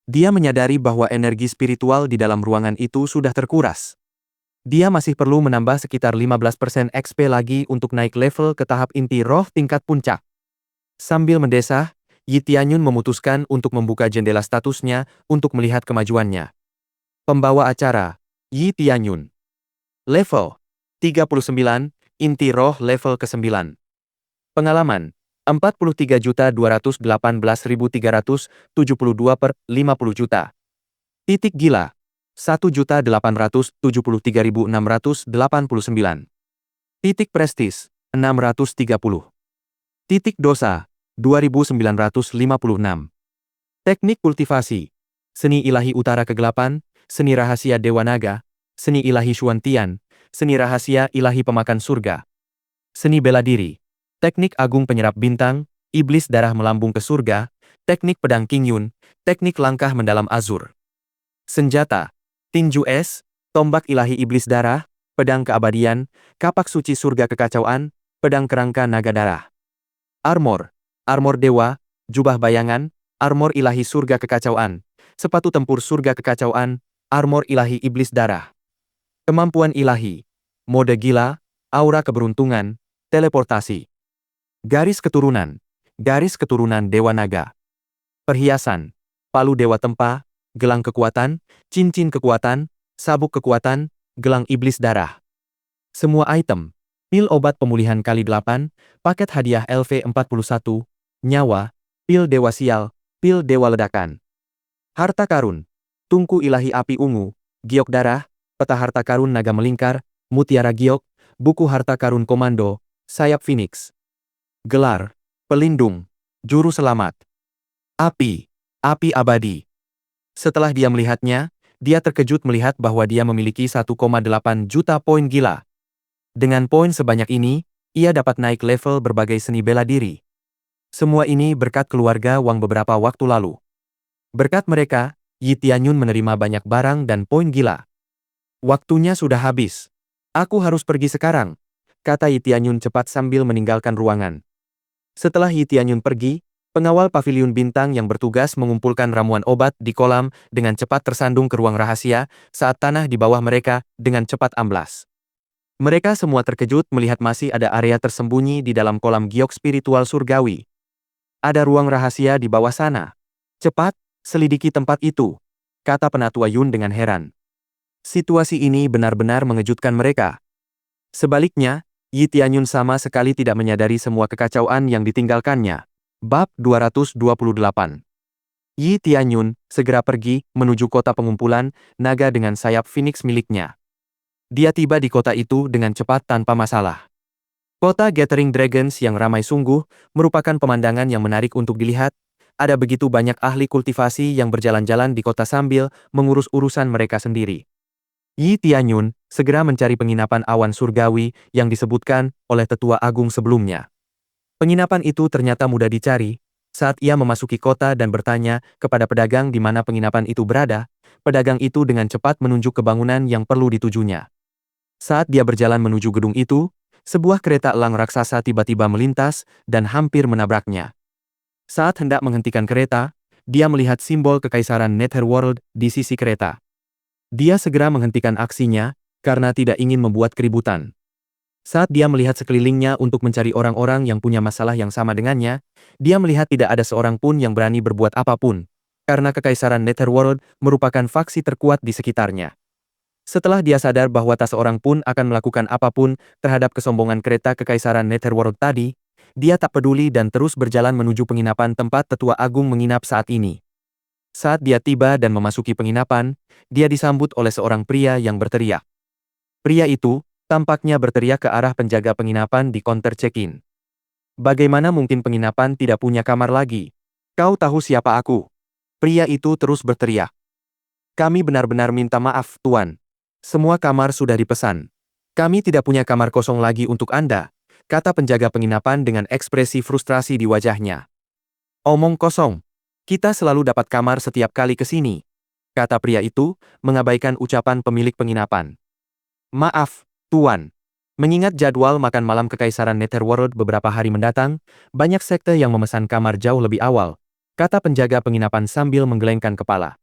Dia menyadari bahwa energi spiritual di dalam ruangan itu sudah terkuras. Dia masih perlu menambah sekitar 15% XP lagi untuk naik level ke tahap inti roh tingkat puncak. Sambil mendesah, Yi Tianyun memutuskan untuk membuka jendela statusnya untuk melihat kemajuannya. Pembawa acara, Yi Tianyun. Level 39, inti roh level ke-9. Pengalaman, 43.218.372 per 50 juta. Titik gila, 1.873.689. Titik prestis, 630. Titik dosa, 2.956. Teknik kultivasi, seni ilahi utara kegelapan, seni rahasia Dewa Naga, seni ilahi Xuantian, seni rahasia ilahi pemakan surga. Seni bela diri, teknik agung penyerap bintang, iblis darah melambung ke surga, teknik pedang King Yun, teknik langkah mendalam azur. Senjata, tinju es, tombak ilahi iblis darah, pedang keabadian, kapak suci surga kekacauan, pedang kerangka naga darah. Armor, armor dewa, jubah bayangan, armor ilahi surga kekacauan, sepatu tempur surga kekacauan, armor ilahi iblis darah. Kemampuan ilahi, mode gila, aura keberuntungan, teleportasi. Garis keturunan dewa naga. Perhiasan, palu dewa tempa, gelang kekuatan, cincin kekuatan, sabuk kekuatan, gelang iblis darah. Semua item, pil obat pemulihan kali 8, paket hadiah LV41, nyawa, pil dewa sial, pil dewa ledakan. Harta karun, tungku ilahi api ungu, giok darah, peta harta karun naga melingkar, mutiara giok, buku harta karun komando, sayap phoenix. Gelar, pelindung, juru selamat. Api abadi. Setelah dia melihatnya, dia terkejut melihat bahwa dia memiliki 1,8 juta poin gila. Dengan poin sebanyak ini, ia dapat naik level berbagai seni bela diri. Semua ini berkat keluarga Wang beberapa waktu lalu. Berkat mereka, Yi Tianyun menerima banyak barang dan poin gila. Waktunya sudah habis. Aku harus pergi sekarang, kata Yi Tianyun cepat sambil meninggalkan ruangan. Setelah Yi Tianyun pergi, pengawal Paviliun Bintang yang bertugas mengumpulkan ramuan obat di kolam dengan cepat tersandung ke ruang rahasia saat tanah di bawah mereka dengan cepat amblas. Mereka semua terkejut melihat masih ada area tersembunyi di dalam kolam giok spiritual surgawi. Ada ruang rahasia di bawah sana. Cepat, selidiki tempat itu, kata Penatua Yun dengan heran. Situasi ini benar-benar mengejutkan mereka. Sebaliknya, Yi Tianyun sama sekali tidak menyadari semua kekacauan yang ditinggalkannya. Bab 228. Yi Tianyun segera pergi menuju kota pengumpulan naga dengan sayap phoenix miliknya. Dia tiba di kota itu dengan cepat tanpa masalah. Kota Gathering Dragons yang ramai sungguh merupakan pemandangan yang menarik untuk dilihat, ada begitu banyak ahli kultivasi yang berjalan-jalan di kota sambil mengurus urusan mereka sendiri. Yi Tianyun segera mencari penginapan awan surgawi yang disebutkan oleh tetua agung sebelumnya. Penginapan itu ternyata mudah dicari. Saat ia memasuki kota dan bertanya kepada pedagang di mana penginapan itu berada, pedagang itu dengan cepat menunjuk ke bangunan yang perlu ditujunya. Saat dia berjalan menuju gedung itu, sebuah kereta elang raksasa tiba-tiba melintas dan hampir menabraknya. Saat hendak menghentikan kereta, dia melihat simbol kekaisaran Netherworld di sisi kereta. Dia segera menghentikan aksinya karena tidak ingin membuat keributan. Saat dia melihat sekelilingnya untuk mencari orang-orang yang punya masalah yang sama dengannya, dia melihat tidak ada seorang pun yang berani berbuat apapun, karena kekaisaran Netherworld merupakan faksi terkuat di sekitarnya. Setelah dia sadar bahwa tak seorang pun akan melakukan apapun terhadap kesombongan kereta kekaisaran Netherworld tadi, dia tak peduli dan terus berjalan menuju penginapan tempat tetua agung menginap saat ini. Saat dia tiba dan memasuki penginapan, dia disambut oleh seorang pria yang berteriak. Pria itu tampaknya berteriak ke arah penjaga penginapan di counter check-in. Bagaimana mungkin penginapan tidak punya kamar lagi? Kau tahu siapa aku? Pria itu terus berteriak. Kami benar-benar minta maaf, Tuan. Semua kamar sudah dipesan. Kami tidak punya kamar kosong lagi untuk Anda, kata penjaga penginapan dengan ekspresi frustrasi di wajahnya. Omong kosong. Kita selalu dapat kamar setiap kali ke sini, kata pria itu, mengabaikan ucapan pemilik penginapan. Maaf, Tuan. Mengingat jadwal makan malam Kekaisaran Netherworld beberapa hari mendatang, banyak sekte yang memesan kamar jauh lebih awal, kata penjaga penginapan sambil menggelengkan kepala.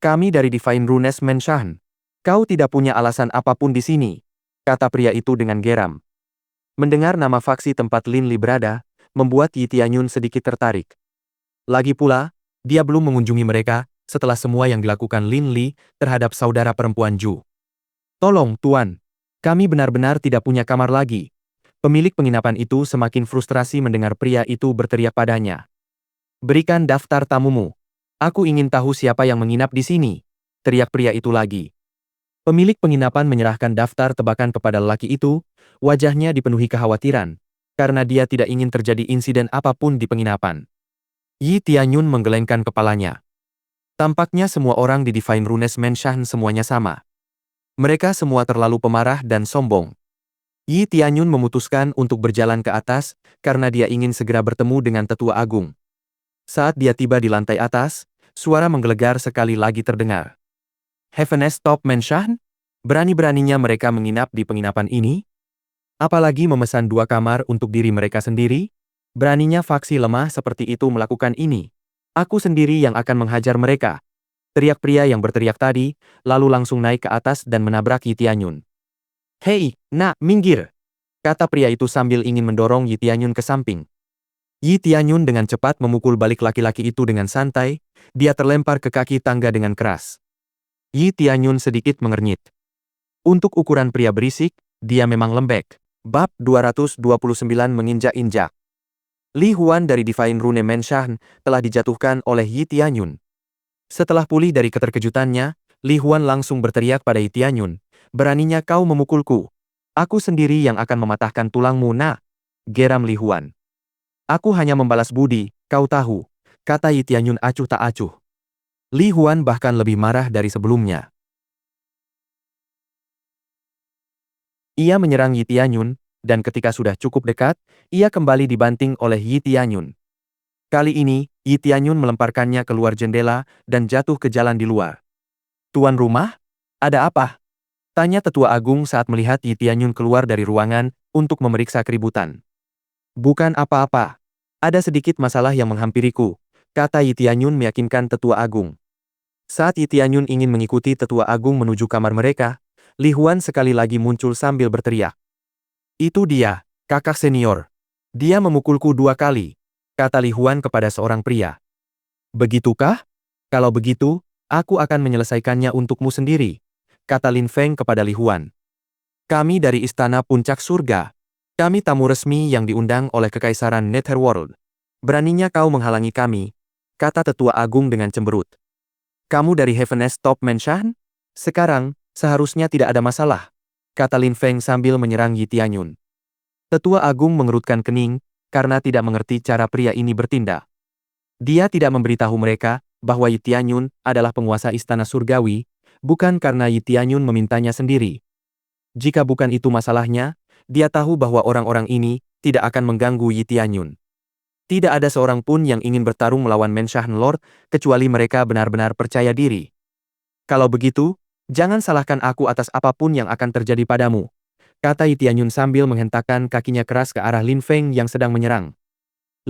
Kami dari Divine Runes Mansion. Kau tidak punya alasan apapun di sini, kata pria itu dengan geram. Mendengar nama faksi tempat Lin Li berada, membuat Yi Tianyun sedikit tertarik. Lagi pula, dia belum mengunjungi mereka setelah semua yang dilakukan Lin Li terhadap saudara perempuan Ju. Tolong, Tuan. Kami benar-benar tidak punya kamar lagi. Pemilik penginapan itu semakin frustrasi mendengar pria itu berteriak padanya. Berikan daftar tamumu. Aku ingin tahu siapa yang menginap di sini, teriak pria itu lagi. Pemilik penginapan menyerahkan daftar tebakan kepada lelaki itu, wajahnya dipenuhi kekhawatiran, karena dia tidak ingin terjadi insiden apapun di penginapan. Yi Tianyun menggelengkan kepalanya. Tampaknya semua orang di Divine Runes Mansion semuanya sama. Mereka semua terlalu pemarah dan sombong. Yi Tianyun memutuskan untuk berjalan ke atas karena dia ingin segera bertemu dengan tetua agung. Saat dia tiba di lantai atas, suara menggelegar sekali lagi terdengar. Heaven's Top Mansion? Berani-beraninya mereka menginap di penginapan ini? Apalagi memesan 2 kamar untuk diri mereka sendiri? Beraninya faksi lemah seperti itu melakukan ini. Aku sendiri yang akan menghajar mereka. Teriak pria yang berteriak tadi, lalu langsung naik ke atas dan menabrak Yi Tianyun. Hei, nak, minggir! Kata pria itu sambil ingin mendorong Yi Tianyun ke samping. Yi Tianyun dengan cepat memukul balik laki-laki itu dengan santai, dia terlempar ke kaki tangga dengan keras. Yi Tianyun sedikit mengernyit. Untuk ukuran pria berisik, dia memang lembek. Bab 229 menginjak-injak. Li Huan dari Divine Rune Mansion telah dijatuhkan oleh Yi Tianyun. Setelah pulih dari keterkejutannya, Li Huan langsung berteriak pada Yi Tianyun, beraninya kau memukulku. Aku sendiri yang akan mematahkan tulangmu, nak. Geram Li Huan. Aku hanya membalas budi, kau tahu, kata Yi Tianyun acuh tak acuh. Li Huan bahkan lebih marah dari sebelumnya. Ia menyerang Yi Tianyun, dan ketika sudah cukup dekat, ia kembali dibanting oleh Yi Tianyun. Kali ini, Yi Tianyun melemparkannya keluar jendela dan jatuh ke jalan di luar. Tuan rumah? Ada apa? Tanya tetua agung saat melihat Yi Tianyun keluar dari ruangan untuk memeriksa keributan. Bukan apa-apa. Ada sedikit masalah yang menghampiriku, kata Yi Tianyun meyakinkan tetua agung. Saat Yi Tianyun ingin mengikuti tetua agung menuju kamar mereka, Li Huan sekali lagi muncul sambil berteriak. Itu dia, kakak senior. Dia memukulku 2 kali, kata Li Huan kepada seorang pria. Begitukah? Kalau begitu, aku akan menyelesaikannya untukmu sendiri, kata Lin Feng kepada Li Huan. Kami dari Istana Puncak Surga. Kami tamu resmi yang diundang oleh Kekaisaran Netherworld. Beraninya kau menghalangi kami, kata tetua agung dengan cemberut. Kamu dari Heaven's Top Mansion? Sekarang, seharusnya tidak ada masalah, kata Lin Feng sambil menyerang Yi Tianyun. Tetua agung mengerutkan kening, karena tidak mengerti cara pria ini bertindak. Dia tidak memberitahu mereka bahwa Yi Tianyun adalah penguasa istana surgawi, bukan karena Yi Tianyun memintanya sendiri. Jika bukan itu masalahnya, dia tahu bahwa orang-orang ini tidak akan mengganggu Yi Tianyun. Tidak ada seorang pun yang ingin bertarung melawan Menshan Lord, kecuali mereka benar-benar percaya diri. Kalau begitu, jangan salahkan aku atas apapun yang akan terjadi padamu, kata Yi Tianyun sambil menghentakkan kakinya keras ke arah Lin Feng yang sedang menyerang.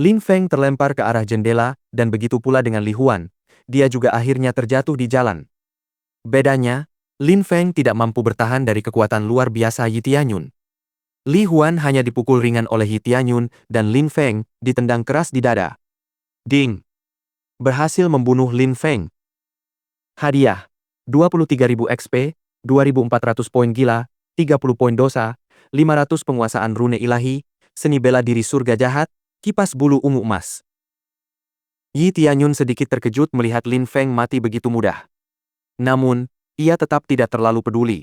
Lin Feng terlempar ke arah jendela, dan begitu pula dengan Li Huan. Dia juga akhirnya terjatuh di jalan. Bedanya, Lin Feng tidak mampu bertahan dari kekuatan luar biasa Yi Tianyun. Li Huan hanya dipukul ringan oleh Yi Tianyun, dan Lin Feng ditendang keras di dada. Ding! Berhasil membunuh Lin Feng. Hadiah: 23.000 XP, 2.400 poin gila, 30 poin dosa, 500 penguasaan rune ilahi, seni bela diri surga jahat, kipas bulu ungu emas. Yi Tianyun sedikit terkejut melihat Lin Feng mati begitu mudah. Namun, ia tetap tidak terlalu peduli.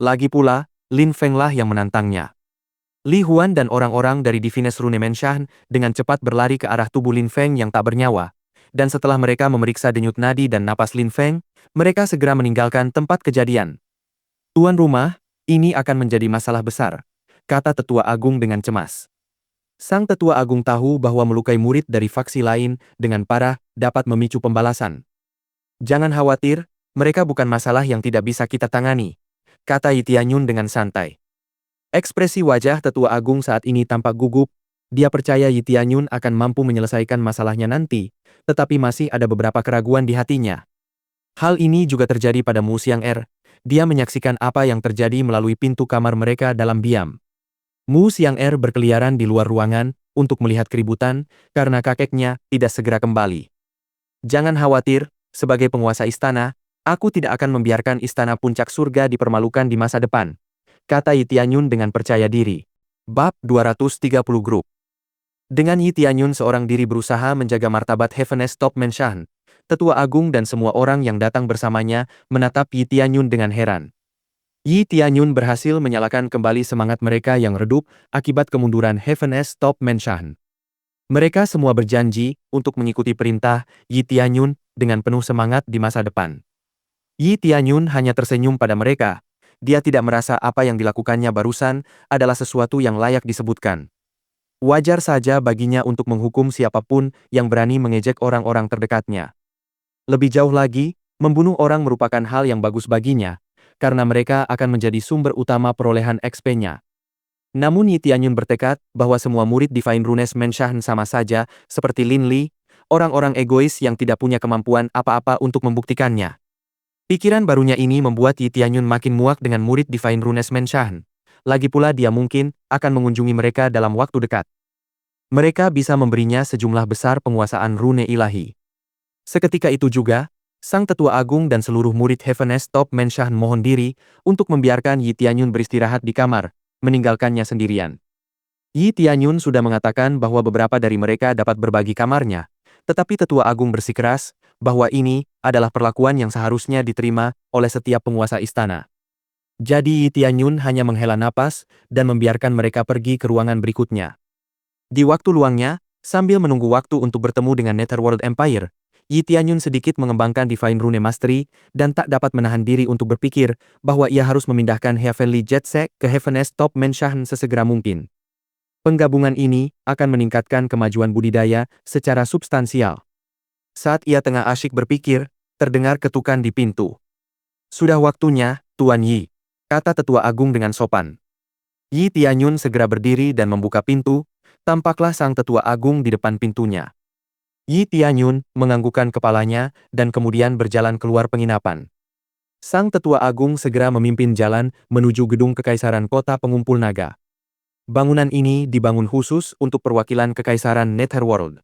Lagi pula, Lin Feng lah yang menantangnya. Li Huan dan orang-orang dari Divines Rune Menshan dengan cepat berlari ke arah tubuh Lin Feng yang tak bernyawa, dan setelah mereka memeriksa denyut nadi dan napas Lin Feng, mereka segera meninggalkan tempat kejadian. Tuan rumah, ini akan menjadi masalah besar, kata Tetua Agung dengan cemas. Sang Tetua Agung tahu bahwa melukai murid dari faksi lain dengan parah dapat memicu pembalasan. Jangan khawatir, mereka bukan masalah yang tidak bisa kita tangani, kata Yi Tianyun dengan santai. Ekspresi wajah Tetua Agung saat ini tampak gugup. Dia percaya Yi Tianyun akan mampu menyelesaikan masalahnya nanti, tetapi masih ada beberapa keraguan di hatinya. Hal ini juga terjadi pada Mu Xiang'er. Dia menyaksikan apa yang terjadi melalui pintu kamar mereka dalam diam. Mu Xiang'er berkeliaran di luar ruangan untuk melihat keributan karena kakeknya tidak segera kembali. Jangan khawatir, sebagai penguasa istana, aku tidak akan membiarkan istana puncak surga dipermalukan di masa depan, kata Yi Tianyun dengan percaya diri. Bab 230 Grup. Dengan Yi Tianyun seorang diri berusaha menjaga martabat Heaven's Top Menshan, Tetua Agung dan semua orang yang datang bersamanya menatap Yi Tianyun dengan heran. Yi Tianyun berhasil menyalakan kembali semangat mereka yang redup akibat kemunduran Heaven's Top Menshan. Mereka semua berjanji untuk mengikuti perintah Yi Tianyun dengan penuh semangat di masa depan. Yi Tianyun hanya tersenyum pada mereka. Dia tidak merasa apa yang dilakukannya barusan adalah sesuatu yang layak disebutkan. Wajar saja baginya untuk menghukum siapapun yang berani mengejek orang-orang terdekatnya. Lebih jauh lagi, membunuh orang merupakan hal yang bagus baginya, karena mereka akan menjadi sumber utama perolehan XP-nya. Namun Yi Tianyun bertekad bahwa semua murid Divine Runes Menshan sama saja seperti Lin Li, orang-orang egois yang tidak punya kemampuan apa-apa untuk membuktikannya. Pikiran barunya ini membuat Yi Tianyun makin muak dengan murid Divine Runes Menshan. Lagi pula dia mungkin akan mengunjungi mereka dalam waktu dekat. Mereka bisa memberinya sejumlah besar penguasaan rune ilahi. Seketika itu juga, Sang Tetua Agung dan seluruh murid Heaven's Top Menshan mohon diri untuk membiarkan Yi Tianyun beristirahat di kamar, meninggalkannya sendirian. Yi Tianyun sudah mengatakan bahwa beberapa dari mereka dapat berbagi kamarnya, tetapi Tetua Agung bersikeras bahwa ini adalah perlakuan yang seharusnya diterima oleh setiap penguasa istana. Jadi Yi Tianyun hanya menghela napas dan membiarkan mereka pergi ke ruangan berikutnya. Di waktu luangnya, sambil menunggu waktu untuk bertemu dengan Netherworld Empire, Yi Tianyun sedikit mengembangkan Divine Rune Mastery dan tak dapat menahan diri untuk berpikir bahwa ia harus memindahkan Heavenly Jetsec ke Heaven's Top Menshan sesegera mungkin. Penggabungan ini akan meningkatkan kemajuan budidaya secara substansial. Saat ia tengah asyik berpikir, terdengar ketukan di pintu. Sudah waktunya, Tuan Yi, kata Tetua Agung dengan sopan. Yi Tianyun segera berdiri dan membuka pintu, tampaklah Sang Tetua Agung di depan pintunya. Yi Tianyun menganggukkan kepalanya dan kemudian berjalan keluar penginapan. Sang Tetua Agung segera memimpin jalan menuju gedung Kekaisaran Kota Pengumpul Naga. Bangunan ini dibangun khusus untuk perwakilan Kekaisaran Netherworld.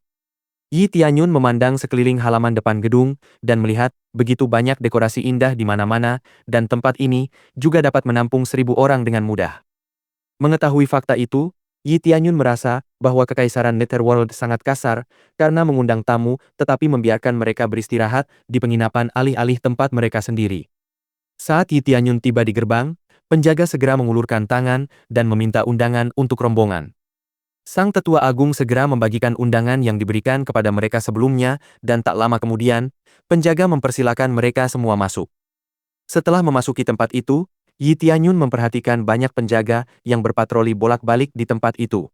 Yi Tianyun memandang sekeliling halaman depan gedung dan melihat begitu banyak dekorasi indah di mana-mana dan tempat ini juga dapat menampung 1.000 orang dengan mudah. Mengetahui fakta itu, Yi Tianyun merasa bahwa Kekaisaran Netherworld sangat kasar karena mengundang tamu tetapi membiarkan mereka beristirahat di penginapan alih-alih tempat mereka sendiri. Saat Yi Tianyun tiba di gerbang, penjaga segera mengulurkan tangan dan meminta undangan untuk rombongan. Sang Tetua Agung segera membagikan undangan yang diberikan kepada mereka sebelumnya, dan tak lama kemudian, penjaga mempersilakan mereka semua masuk. Setelah memasuki tempat itu, Yi Tianyun memperhatikan banyak penjaga yang berpatroli bolak-balik di tempat itu.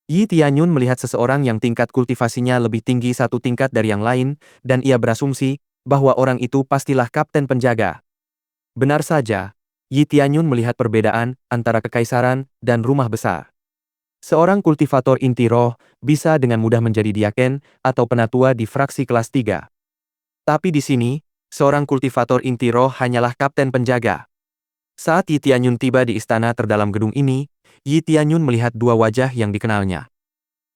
Yi Tianyun melihat seseorang yang tingkat kultivasinya lebih tinggi satu tingkat dari yang lain, dan ia berasumsi bahwa orang itu pastilah kapten penjaga. Benar saja, Yi Tianyun melihat perbedaan antara kekaisaran dan rumah besar. Seorang kultivator inti roh bisa dengan mudah menjadi diaken atau penatua di fraksi kelas 3. Tapi di sini, seorang kultivator inti roh hanyalah kapten penjaga. Saat Yi Tianyun tiba di istana terdalam gedung ini, Yi Tianyun melihat dua wajah yang dikenalnya.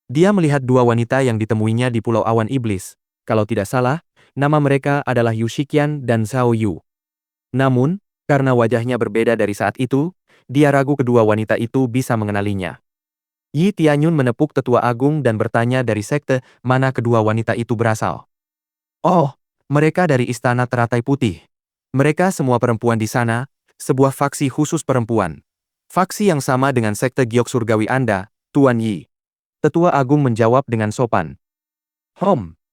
Dia melihat dua wanita yang ditemuinya di Pulau Awan Iblis. Kalau tidak salah, nama mereka adalah Yu Shiqian dan Zhao Yu. Namun, karena wajahnya berbeda dari saat itu, dia ragu kedua wanita itu bisa mengenalinya. Yi Tianyun menepuk Tetua Agung dan bertanya dari sekte mana kedua wanita itu berasal. Oh, mereka dari Istana Teratai Putih. Mereka semua perempuan di sana, sebuah faksi khusus perempuan. Faksi yang sama dengan sekte Giok Surgawi Anda, Tuan Yi. Tetua Agung menjawab dengan sopan.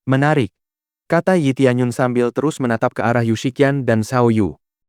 Menarik, kata Yi Tianyun sambil terus menatap ke arah Yu Shiqian dan Zhao Yu.